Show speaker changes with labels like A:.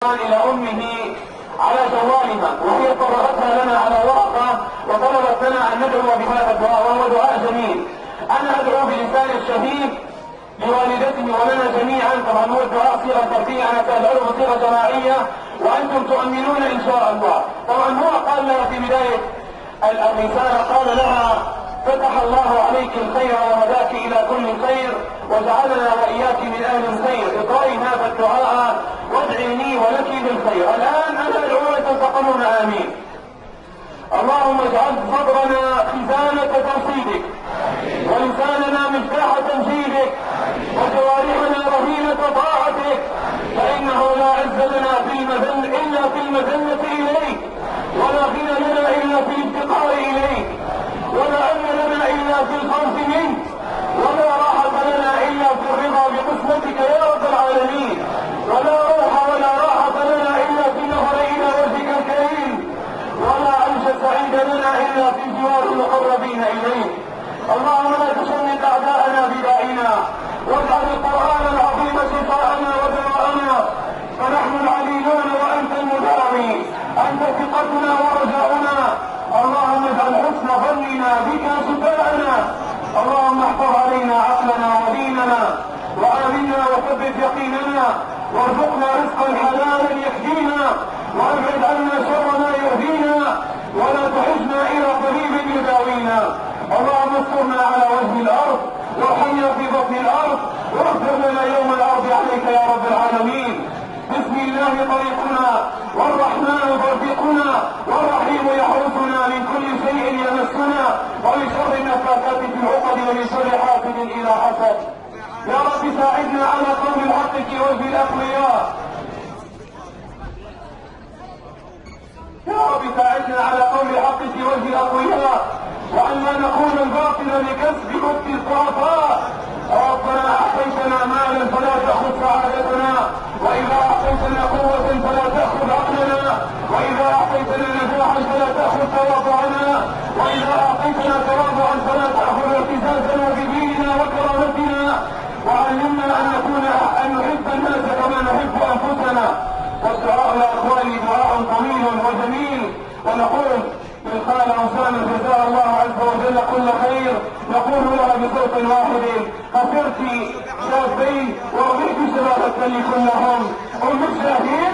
A: إلى أمه على جوالها، وهي فرغتها لنا على ورقة وطلبت لنا أن ندعو بهذا الدعاء، وهو دعاء جميل. أنا أدعو بلسان الشهيد لوالدته ولنا جميعا. طبعا هو الدعاء صيغة فردية، أنا سأدعو بصيغة جماعية وأنتم تؤمنون إن شاء الله. طبعا هو قال لها في بداية الرسالة، قال لها: فتح الله عليك الخير وهداك إلى كل خير وجعلنا وإياك من أهل الخير. اقرأي هذا الدعاء وادعي لي ولك بالخير. الآن أنا أدعو لكم تقولون آمين. اللهم اجعل صدرنا خزانة توحيدك، ولساننا مفتاح تمجيدك، وجوارحنا رهينة طاعتك، فإنه لا عز لنا في المذل إلا في المذلة إليك، ولا غنى لنا إلا في الافتقار إليك، ولا أمن لنا إلا في الخوف منك، ولا راحة لنا إلا في الرضا بقسمتك يا رب العالمين، ولا روح ولا راحة لنا إلا في النظر إلى وجهك الكريم، ولا عيش سعيد لنا إلا في جوار المقربين إليك. اللهم لا تشمت أعداءنا بدائنا، واجعل القرآن العظيم شفاءنا ودواءنا، فنحن العليلون وأنت المداوي، أنت ثقتنا ورجاؤنا. اللهم اجعل حسن ظننا بك شفاءنا. اللهم احفظ علينا عقلنا وديننا، وآمنا وثبت يقيننا، وارزقنا رزقا حلالا يكفينا، وابعد عنا شر ما يهدينا، ولا تحجنا إلى طبيب يداوينا. اللهم استرنا على وجه الأرض، وارحمنا في بطن الأرض، واغفر لنا يوم العرض عليك يا رب العالمين. بسم الله طريقنا، والرحمن مرفقنا، والرحيم يحرسنا من كل شيء يمسنا، ومن شر النفاثات في العقد، ومن شر حاسد إذا حسد. يا رب ساعدنا على قول الحق في وجه الأقوياء. يا رب ساعدنا على قول الحق في وجه الأقوياء، وأن لا نقول الباطل لكسب مد الضعفاء. ربنا أعطيتنا مالا فلا تأخذ سعادتنا، وإذا أعطيتنا قوة فلا تأخذ عقلنا، وإذا أعطيتنا نجاحا فلا تأخذ تواضعنا، وإذا أعطيتنا تواضعا فلا تأخذ اعتزازنا بديننا وكرامتنا. وعلمنا أن نحب الناس كما نحب أنفسنا. والدعاء يا إخواني دعاء طويل وجميل، ونقول للخالة أسامة جزاها الله عز وجل كل خير، نقول لها بصوت واحد: خسرت شابين ورضيت شبابك لكلهم. أم الشهيد